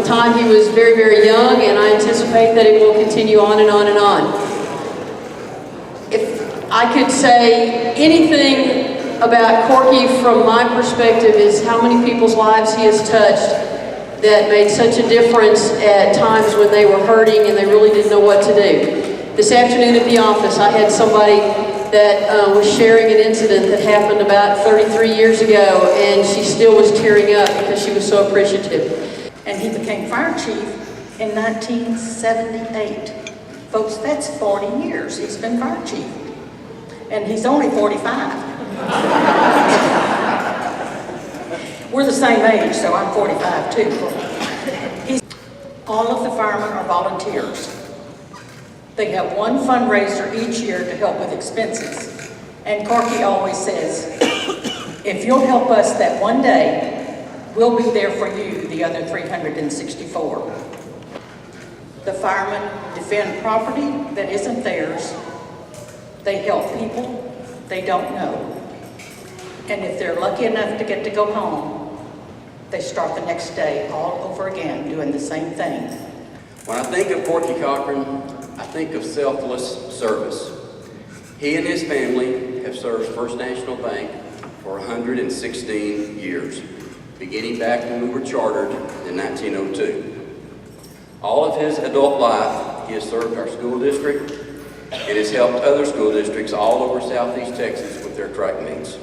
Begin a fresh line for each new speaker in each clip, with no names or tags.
Time he was very, very young, and I anticipate that it will continue on and on and on. If I could say anything about Corky from my perspective is how many people's lives he has touched that made such a difference at times when they were hurting and they really didn't know what to do. This afternoon at the office, I had somebody that was sharing an incident that happened about 33 years ago, and she still was tearing up because she was so appreciative.
And he became fire chief in 1978. Folks, that's 40 years he's been fire chief. And he's only 45. We're the same age, so I'm 45 too. All of the firemen are volunteers. They have one fundraiser each year to help with expenses. And Corky always says, if you'll help us that one day, we'll be there for you the other 364. The firemen defend property that isn't theirs. They help people they don't know. And if they're lucky enough to get to go home, they start the next day all over again doing the same thing.
When I think of Corky Cochran, I think of selfless service. He and his family have served First National Bank for 116 years. Beginning back when we were chartered in 1902. All of his adult life, he has served our school district and has helped other school districts all over Southeast Texas with their track meets.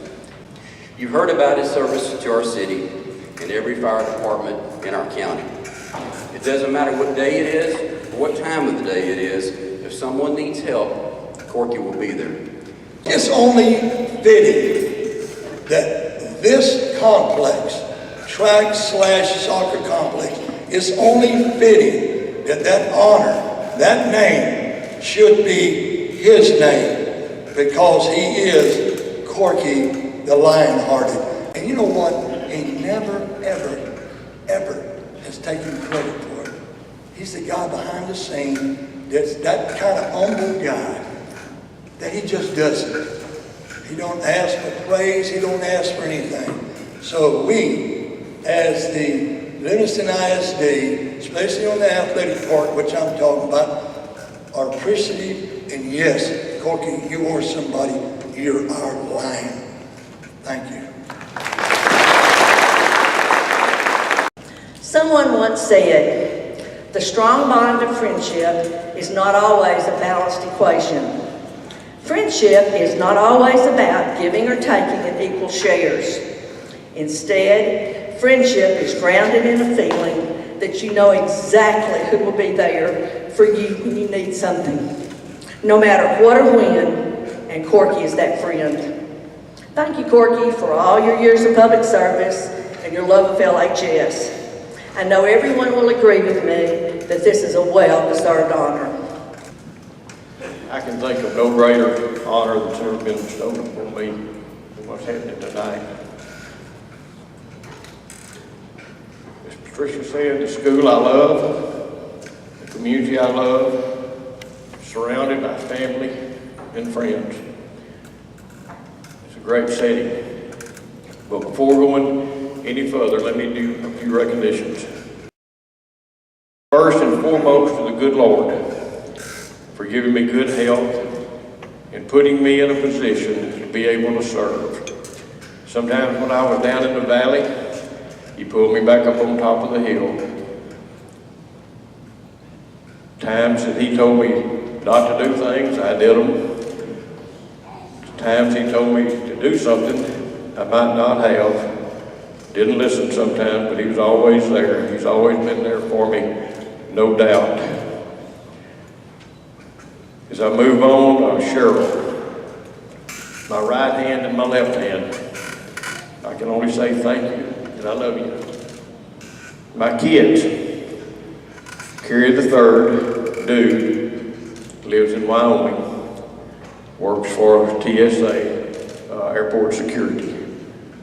You've heard about his service to our city and every fire department in our county. It doesn't matter what day it is or what time of the day it is, if someone needs help, Corky will be there.
It's only fitting that this complex, track/soccer complex, it's only fitting that that honor, that name, should be his name, because he is Corky the Lion-Hearted. And you know what? He never, ever, ever has taken credit for it. He's the guy behind the scene that's that kind of humble guy that he just does it. He don't ask for praise, he don't ask for anything. So we, as the Livingston ISD, especially on the athletic part, which I'm talking about, are appreciative, and yes, Corky, you are somebody, you're our lion. Thank you.
Someone once said, the strong bond of friendship is not always a balanced equation. Friendship is not always about giving or taking in equal shares. Instead, friendship is grounded in a feeling that you know exactly who will be there for you when you need something, no matter what or when, and Corky is that friend. Thank you, Corky, for all your years of public service and your love of LHS. I know everyone will agree with me that this is a well-deserved honor.
I can think of no greater honor that's ever been bestowed upon me than what's happening tonight. As Trisha said, the school I love, the community I love, surrounded by family and friends. It's a great setting. But before going any further, let me do a few recognitions. First and foremost, to the good Lord for giving me good health and putting me in a position to be able to serve. Sometimes when I was down in the valley, he pulled me back up on top of the hill. Times that he told me not to do things, I did them. Times he told me to do something I might not have. Didn't listen sometimes, but he was always there. He's always been there for me, no doubt. As I move on, Cheryl, my right hand and my left hand, I can only say thank you and I love you. My kids, Carrie the Third, Dude, lives in Wyoming, works for TSA, airport security.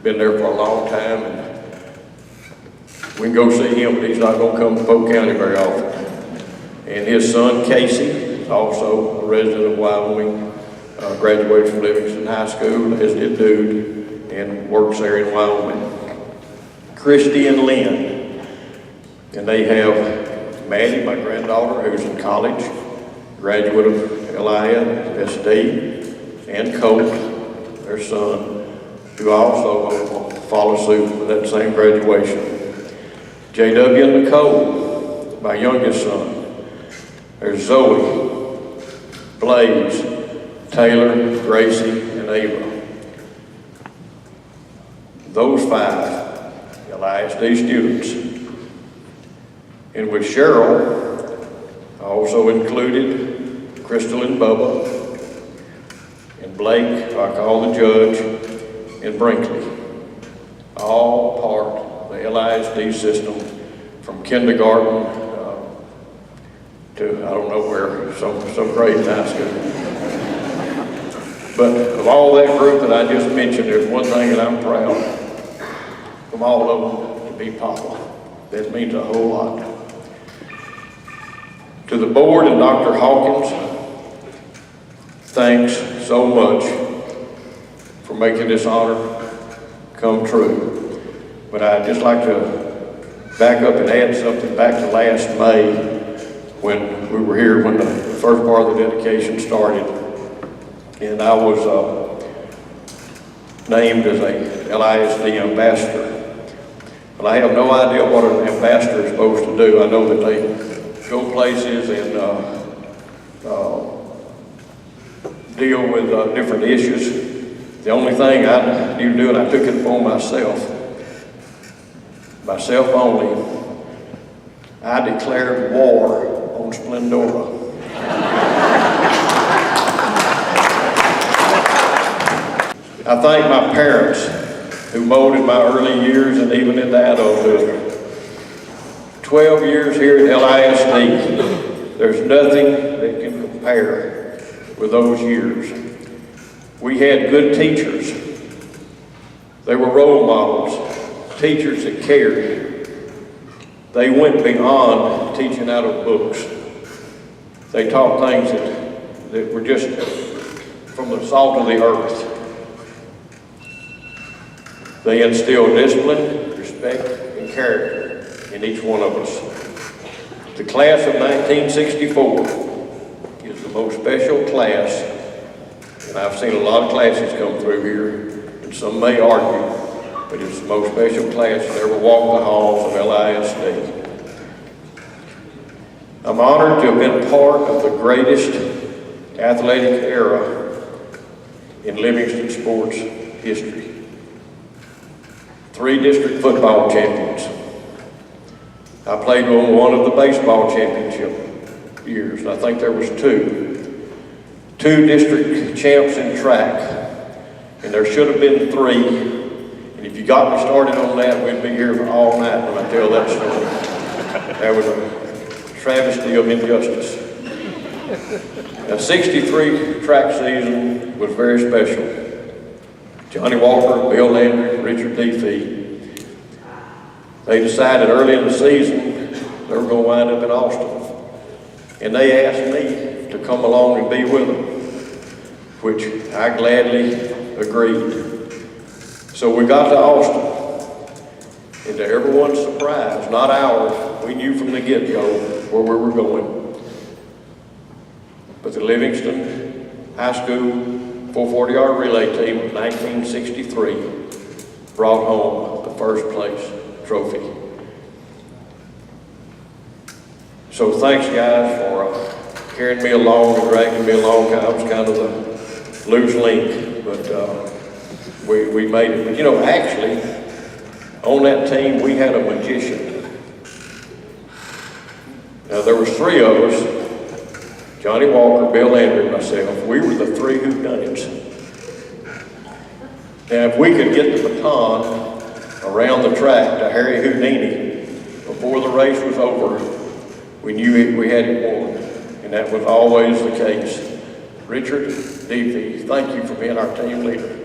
Been there for a long time, and we can go see him, but he's not going to come to Polk County very often. And his son, Casey, is also a resident of Wyoming, graduated from Livingston High School, as did Dude, and works there in Wyoming. Christy and Lynn, And they have Maddie, my granddaughter, who's in college, graduate of LISD, and Colt, their son, who also will follow suit with that same graduation. JW and Nicole, my youngest son. There's Zoe, Blaze, Taylor, Gracie, and Ava. Those 5 LISD students. And with Cheryl, I also included Crystal and Bubba, and Blake, who I call the judge, and Brinkley. All part of the LISD system from kindergarten to I don't know where, some grade in high school. But of all that group that I just mentioned, there's one thing that I'm proud of, from all of them, to be Papa. That means a whole lot. To the board and Dr. Hawkins, thanks so much for making this honor come true. But I'd just like to back up and add something back to last May when we were here when the first part of the dedication started. And I was named as a LISD ambassador. But I have no idea what an ambassador is supposed to do. I know that they go places and deal with different issues. The only thing I knew to do, and I took it upon myself only, I declared war on Splendora. I thank my parents who molded my early years and even into adulthood. 12 years here at LISD, there's nothing that can compare with those years. We had good teachers. They were role models, teachers that cared. They went beyond teaching out of books. They taught things that were just from the salt of the earth. They instilled discipline, respect, and character in each one of us. The class of 1964 is the most special class, and I've seen a lot of classes come through here, and some may argue, but it's the most special class that ever walked the halls of LISD. I'm honored to have been part of the greatest athletic era in Livingston sports history. 3 district football champions. I played on one of the baseball championship years, and I think there was 2. 2 district champs in track, and there should have been 3. And if you got me started on that, we'd be here all night when I tell that story. That was a travesty of injustice. The 63 track season was very special. Johnny Walker, Bill Landry, Richard Defee. They decided early in the season they were going to wind up in Austin. And they asked me to come along and be with them, which I gladly agreed. So we got to Austin. And to everyone's surprise, not ours, we knew from the get-go where we were going. But the Livingston High School 440-yard relay team of 1963 brought home the first place trophy. So thanks guys for carrying me along and dragging me along. I was kind of the loose link, but we made it. But you know, actually, on that team we had a magician. Now there was 3 of us, Johnny Walker, Bill Landry, and myself. We were the 3 whodunits. Now if we could get the baton around the track to Harry Houdini before the race was over, we knew we had it won, and that was always the case. Richard Defee, thank you for being our team leader.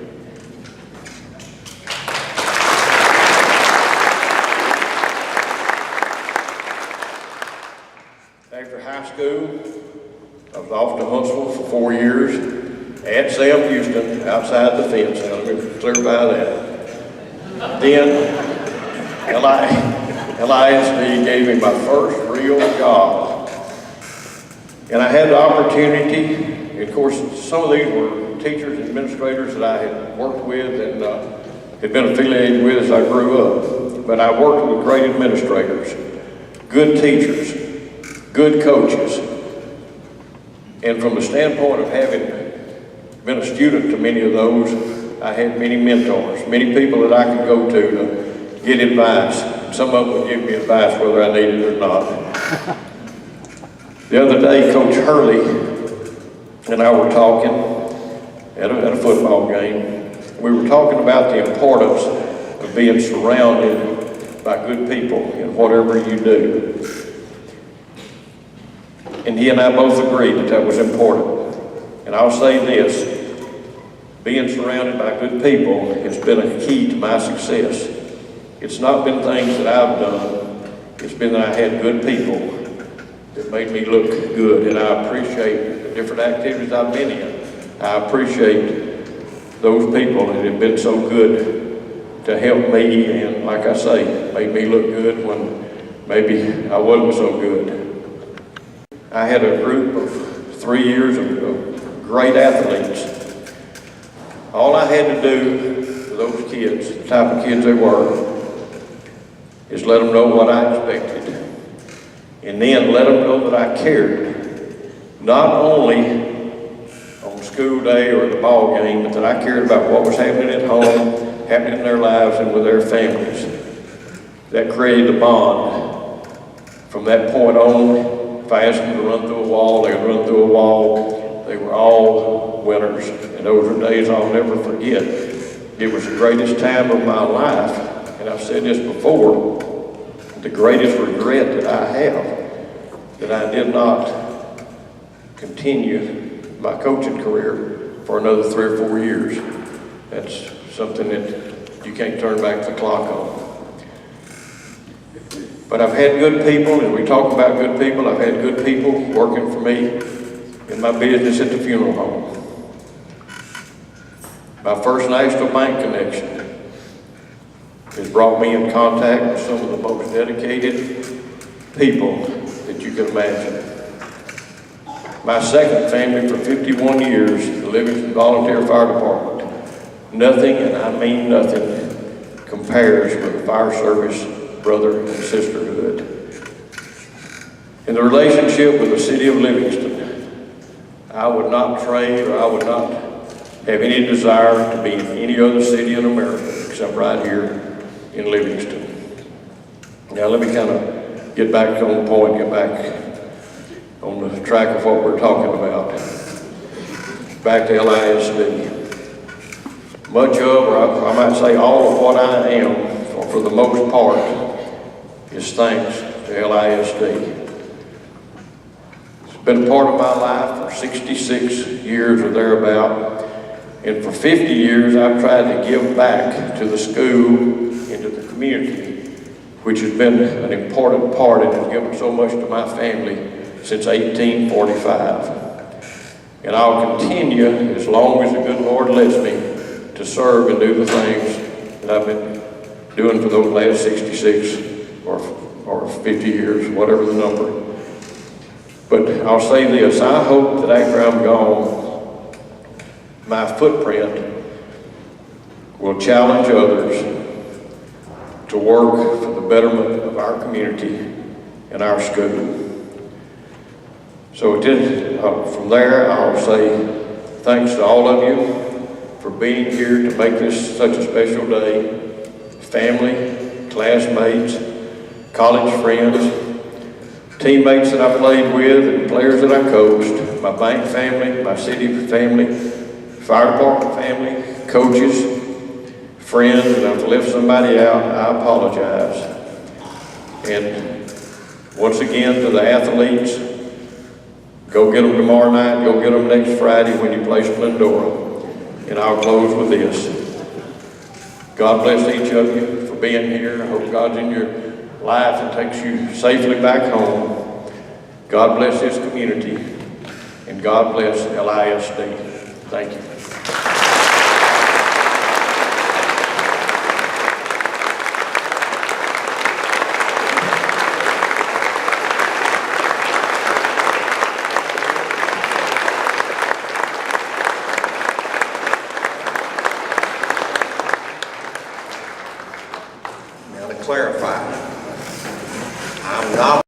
After high school, I was off to Huntsville for 4 years at Sam Houston, outside the fence. Now let me clarify that. Then LISD gave me my first real job. And I had the opportunity, of course, some of these were teachers and administrators that I had worked with and had been affiliated with as I grew up. But I worked with great administrators, good teachers, good coaches. And from the standpoint of having been a student to many of those, I had many mentors, many people that I could go to get advice. Some of them would give me advice whether I needed it or not. The other day, Coach Hurley and I were talking at a football game. We were talking about the importance of being surrounded by good people in whatever you do. And he and I both agreed that that was important. And I'll say this, being surrounded by good people has been a key to my success. It's not been things that I've done, it's been that I had good people that made me look good, and I appreciate the different activities I've been in. I appreciate those people that have been so good to help me, and like I say, made me look good when maybe I wasn't so good. I had a group of 3 years of great athletes. All I had to do for those kids, the type of kids they were, is let them know what I expected. And then let them know that I cared. Not only on school day or the ball game, but that I cared about what was happening at home, happening in their lives and with their families. That created a bond. From that point on, if I asked them to run through a wall, they would run through a wall. They were all winners, and those are days I'll never forget. It was the greatest time of my life, and I've said this before, the greatest regret that I have, that I did not continue my coaching career for another 3 or 4 years. That's something that you can't turn back the clock on. But I've had good people, and we talk about good people, I've had good people working for me in my business at the funeral home. My First National Bank connection has brought me in contact with some of the most dedicated people that you can imagine. My second family for 51 years, the Livingston Volunteer Fire Department. Nothing, and I mean nothing, compares with the fire service brother and sisterhood. In the relationship with the city of Livingston, I would not trade, or I would not have any desire to be in any other city in America except right here in Livingston. Now let me kind of get back on the point, get back on the track of what we're talking about. Back to LISD. Much of, or I might say all of what I am, for the most part, is thanks to LISD. It's been a part of my life for 66 years or thereabout, and for 50 years I've tried to give back to the school and to the community, which has been an important part and has given so much to my family since 1845. And I'll continue, as long as the good Lord lets me, to serve and do the things that I've been doing for those last 66 or 50 years, whatever the number. But I'll say this, I hope that after I'm gone, my footprint will challenge others to work for the betterment of our community and our school. So from there, I'll say thanks to all of you for being here to make this such a special day. Family, classmates, college friends, teammates that I played with and players that I coached, my bank family, my city family, fire department family, coaches, friends, and if I left somebody out, I apologize. And once again to the athletes, go get them tomorrow night, go get them next Friday when you play Splendora. And I'll close with this. God bless each of you for being here. I hope God's in your life and takes you safely back home. God bless this community, and God bless LISD. Thank you.
to clarify. I'm not